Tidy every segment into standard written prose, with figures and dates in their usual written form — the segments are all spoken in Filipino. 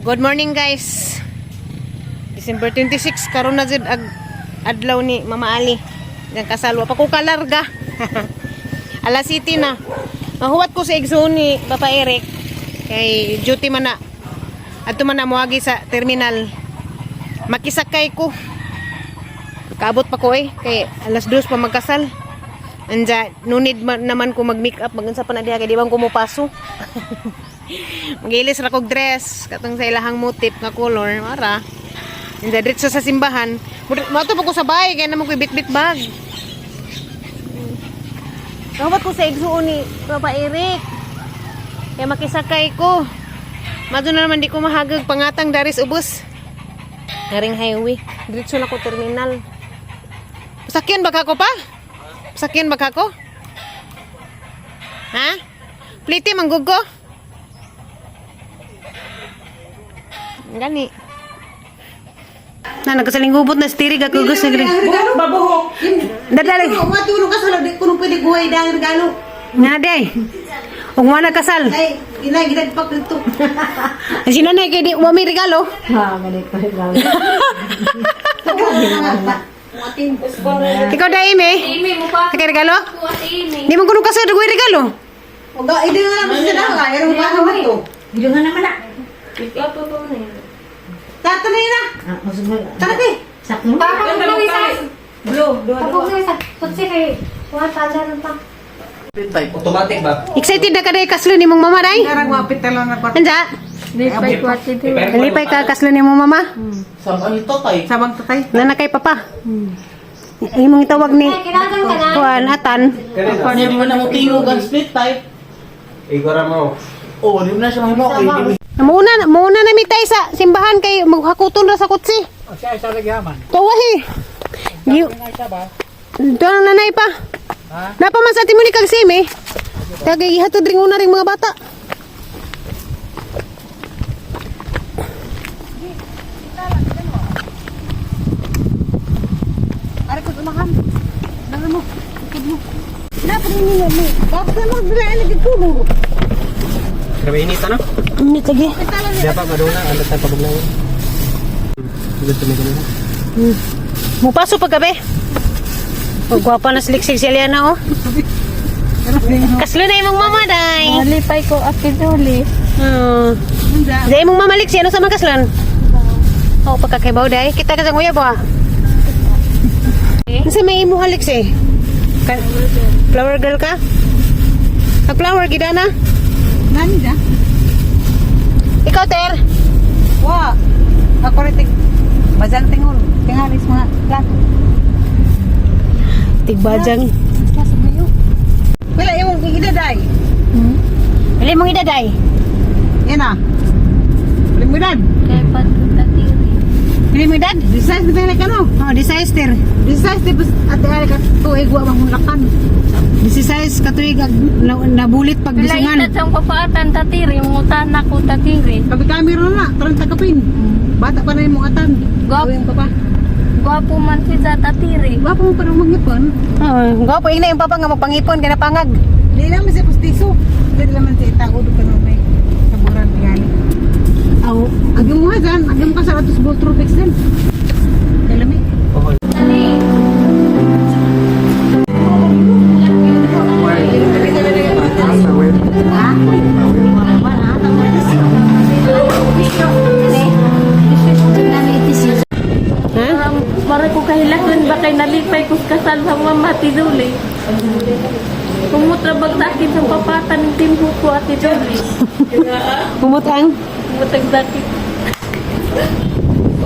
Good morning guys. December 26 karon na jud adlaw ni Mama Ali. Yang kasal wa pa ko kalarga. Alas 7 na. Mahuwat ko sa igsoon ni Papa Eric kay duty man na. Adto man na moagi sa terminal. Makisakay ko. Kaabot pa ko kay alas 2 pa magkasal. Anja no need naman ko mag-make up magunsa pa na diha kay di bang ko mopaso. Magilis ra kog dress katong sa ilahang motif nga color mara. Anja diretso sa simbahan. Mato pa ko sa bahay kay naman ko bit-bit bag. Kawat ko sa igsuon ni Papa Eric. Kaya makisakay ko. Madto na naman di ko mahagag pangatang daris ubos. Haring highway. Diretso na ko terminal. Pasakyan ba ka ko pa? Pasakyan ba ka ko? Ha? Pliti manggugo? Gani. Na nagkasalinggubot na stirig ako gusto gani. Babuhok. Dadali. Matulog ka sa di kuno pwede guhay dahil regalo. Nga day. Ug mo na kasal. Ay, ina gidagpak dito. Sino na kay di mo may regalo? Ha, galit pa regalo. Ikaw dai me. Ime mo pa. Kay regalo? Kuwat ime. Di mo kuno kasal dugoy regalo. Oga, ide nga naman sila ka. Ano ba naman to? Hindi nga naman na. Ikaw to na yun. Tatanay na. Masuk na. Tarati. Sakto. Tapos mo isa. Blue, Tapos mo isa. Kutsi kay. Kuwat pala pa. Automatic ba? Excited na ka day kaslo ni mong mama day? Karang mapit na lang na kwarto. Anja? Lipay kuwat ito. Lipay ka kaslo ni mong mama? Saan ito tay? Sabang tatay. Nana kay papa. Imong itawag ni Kinagan ka na. Kuan Atan. Hindi mo na mo tingog ang split type. Igora mo. Oo, hindi mo na siya mahimo. Muna na mitay sa simbahan kay maghakuton ra sa kutsi. Siya isa lagi haman. Tawahi. Giyo. Doon na nanay pa. Napa man sa timo ni kag sime. Tagay ihatod ring una ring mga bata. Ari ko umahan. Dangan mo. Ikod mo. Dapat ni mo. Bakit mo bila lagi kulo. Grabe init ano? Ini lagi. Siya pa maduna ang datang pabugnaw. Gusto mo ganun. Mo paso pag gabi. Oh, gwapa na sliksik si Eliana oh. Kaslo na imong mama day. Lipay ko akid uli. Day imong mama liksi ano sa mga kaslan? Oh, pagkakaibaw day. Kita ka sa nguya ba? Kasi may imo halik eh. Flower girl ka? Flower gidana? Nani da? Ikaw ter? Wa. Ako rin Bazang tingol. Tingalis mga plato. Tigbajang. Wala yung idaday. Pili mong idaday. Yan na. Limudan. Kay patutiri. Pili mong idad? Besides, di ba ka no? Oh, disaster. Besides, di ba ate ka tuig wa manghulakan. 16 katuig nabulit pag Pilay bisungan. ita sang papaatan tatiri. Mungutan ako tatiri. Kabi kamera na, 30 kapin. Bata pa na yung mga atan. Gwapo. Gawin pa pa. Gwapo man si sa tatiri. Gwapo mo pa rin mag-ipon. Oh, gwapo ina yung papa nga magpangipon kay napangag. Hindi naman siya pustiso. Hindi naman siya itako doon ka na may kaburan tingali. Aw, Agam mo nga dyan. Agam ka sa ratos Boltropex din. Kalami. ha? Mara ko kahilakan ba kay nalipay ko kasal sa mama tiduli. Kumutra bagdakit sa papatan ng timpo ko at tiduli. Pumutang. Kumutag dakit.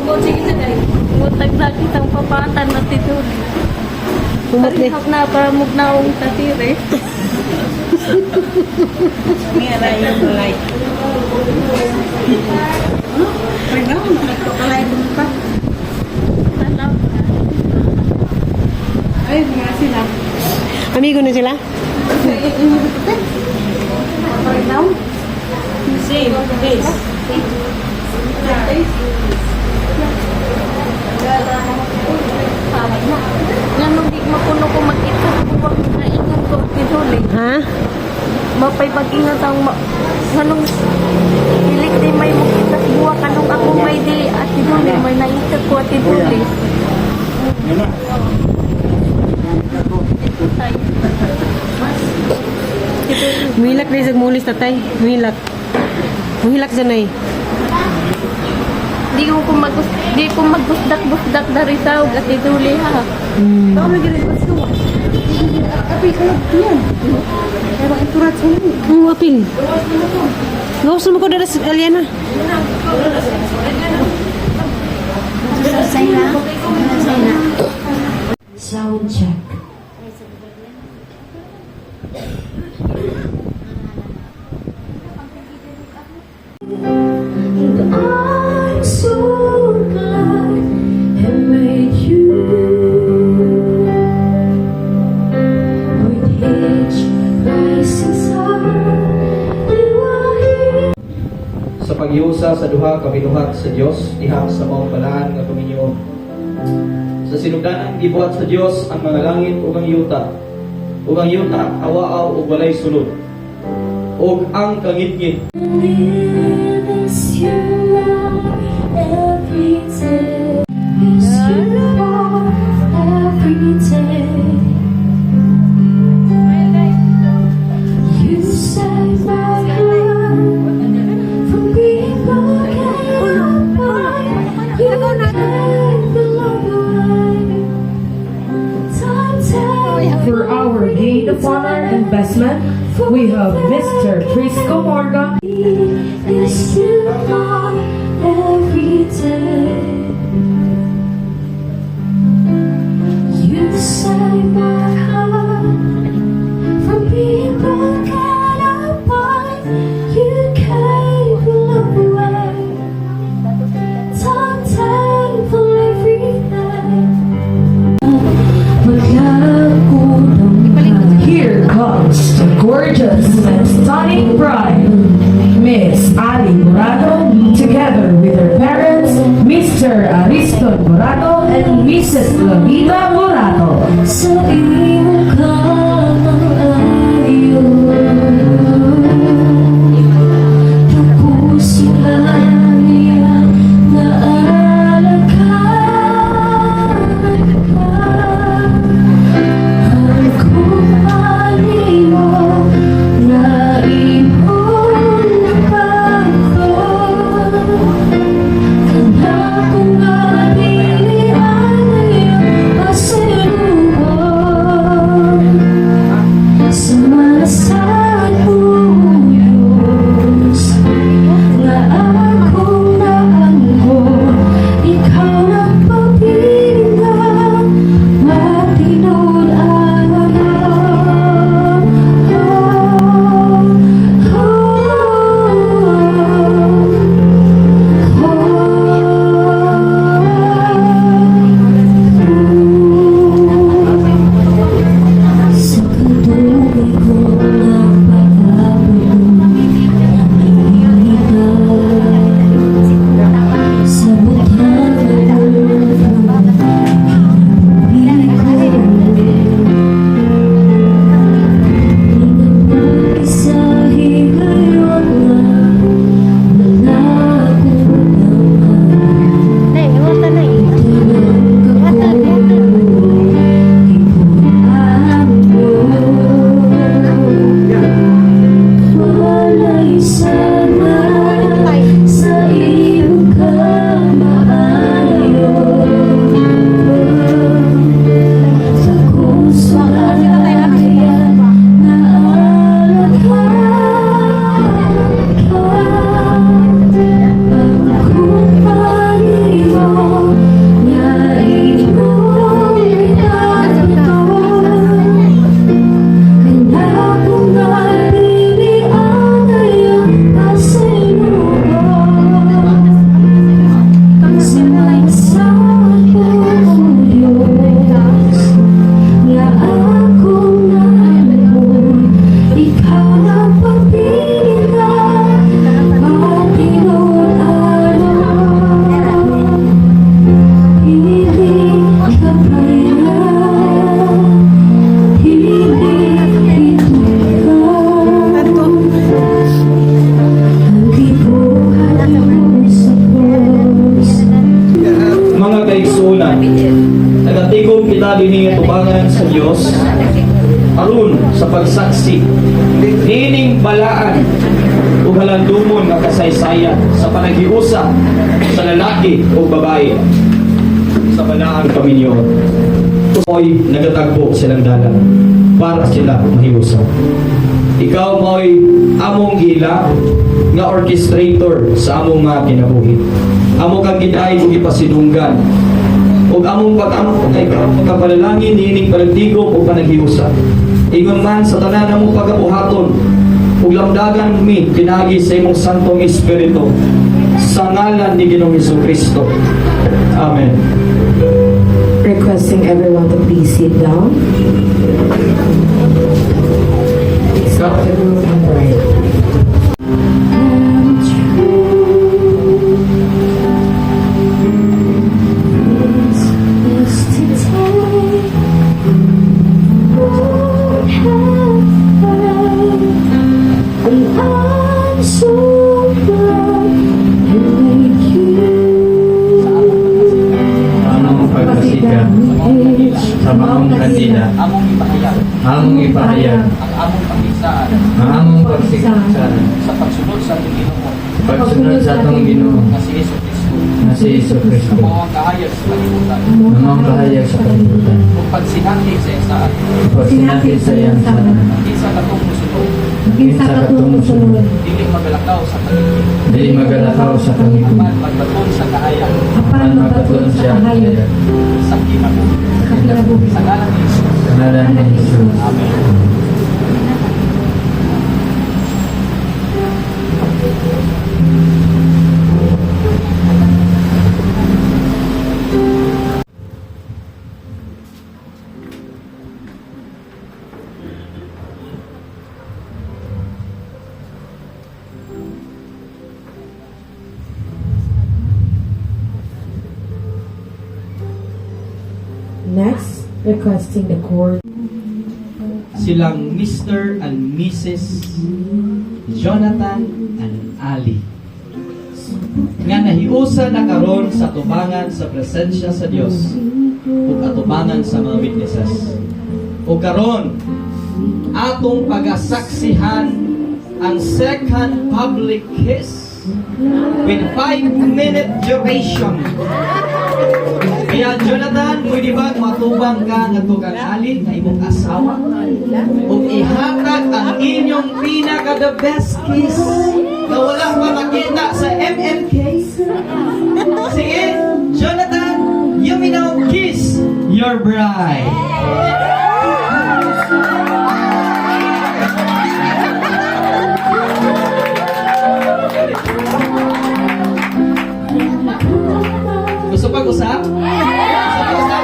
Kumutag dakit ang papatan at tiduli. Pumutli. Parihap na para mugnaong tatire. Nga na yung light. Pwede na, nagkakalay mo pa. Salam. Ay, nga sila. Amigo na sila? Same. Face. Nga nung di mapuno ko makita ko na ingat ko tiduli. Ha? Mapay pag-ingat ang nganong hilik di may mukita buwa ka Ate Julie. Milak na isang mulis tatay. Milak. Milak dyan ay. Di ko magbusdak-busdak dari sa Ate Julie ha. Baka nag-irit ko siya. Apil ka lang yan. Pero iturat sa inyo. Apil. Gawas naman ko dara sa Aliana. Sound check. And I'm so glad I made you with each rising sun. You are here. Sa paghiusa sa duha ka binuhat sa Dios diha sa maong balaan nga Panginoon. Sa sinugdanan gibuhat sa Dios ang mga langit ug ang yuta. Ug ang yuta awaaw ug walay sulod. Ug ang kangitngit Miss you more every day. Miss you more every day. You saved my heart from being broken apart. You gave the love away. Time takes For our deed of honor investment, we have Mr. Prisco Morgan. Miss you more every day. You saved my heart from being broken apart. You gave your love away. Time thankful every day. Here comes the gorgeous and stunning bride, Miss Ali Morado, together with her parents, Mr. Ariston Morado and Mrs. Lavita Morado. Sa iyong kalayo, tapusin lang niya na alagaan ka. Ang kumali mo na imong napako. Kaya kung nalilihan na iyong pasalubong. kita dinhi tubangan sa Dios aron sa pagsaksi nining balaan ug halandumon nga kasaysayan sa panaghiusa sa lalaki o babae sa balaang pamilyon. Oy nagatagbo silang dalan para sila mahiusa. Ikaw mo'y among gila nga orchestrator sa among mga kinabuhi. Amo kang ginaay ug ipasidunggan. Ug among pag-among kay kapalalangin niining panagtigom o panaghiusa. Ingon man sa tanan namong pagabuhaton ug lamdagan mi pinagi sa imong Santong Espiritu sa ngalan ni Ginoong Hesukristo. Amen. Requesting everyone to please sit down. Stop the group and pray. Among pagkasigan sa maong kandila, among ipahayag, ang among pagsiksaan Sa pagsunod sa ating Ginoo. pagsunod sa atong Ginoo Na si Yesu Cristo. na si Jesucristo, Mga kahayag sa kalibutan. na maong kahayag sa kalibutan, Kung pagsinati sa isaan. pagsinati sa iyang sana, Isa katong musulong. kinsa katong sunod, Dili magalakaw sa kalibutan. dili magalakaw sa kalibutan, Aman magbaton sa kahayag. apan magpatuon siya kaya Sa kimabuhi. Sa ngalan ni Jesus. sa ngalan ni Jesus. Amen. Next, requesting the court. Silang Mr. and Mrs. Jonathan and Ali nga nahiusa na karon sa atubangan sa presensya sa Dios ug atubangan sa mga witnesses. O karon atong pagasaksihan ang second public kiss with 5-minute duration. Kaya Jonathan, pwede ba matubang ka nga kang Ali na imong asawa? O ihatag ang inyong pinaka-the best kiss na walang makakita sa MMK? Sige, Jonathan, you may now kiss your bride. Gusto pag-usap? Gusto pag-usap?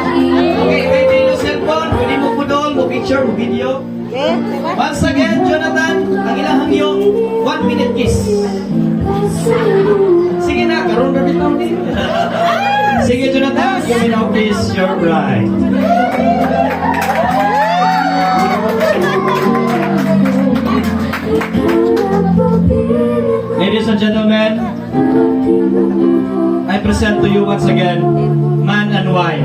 Okay, ready yung cellphone, pwede mo pudol, mo picture, mo video. Once again, Jonathan, ang ilahang yung 1-minute kiss. Sige na, karoon na bitaw din. Sige, Jonathan, you may now kiss your bride. Ladies and gentlemen, I present to you once again, man and wife,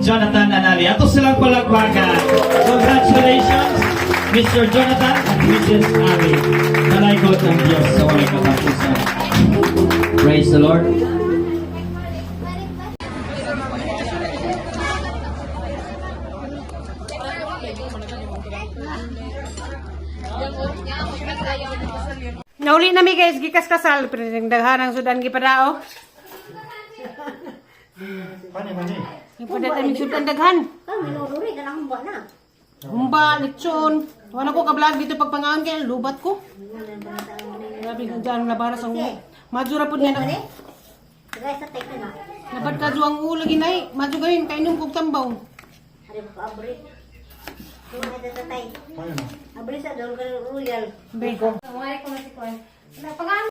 Jonathan and Ali. Ato silang palagpagan. Congratulations, Mr. Jonathan and Mrs. Ali. Nalaykot ng Diyos sa walang katapusan. Praise the Lord. Nauli na mi guys, gikas kasal, pero daghan ang sudan gipadao. Ipadat ang sudan daghan. Minururi ka ng humba na. Humba, lechon. Wala ko ka-vlog dito pag pangaon kaya lubat ko. Grabe kang dyan nabaras ang ulo. Madura po niya na. Tagay sa take na. Nabat ka ang ulo ginay. Madyo gawin, kainom kong tambaw. Hari ko abri. Tumay sa tatay. Abri sa dol ka royal. Beko. Wala ko na si Kwan.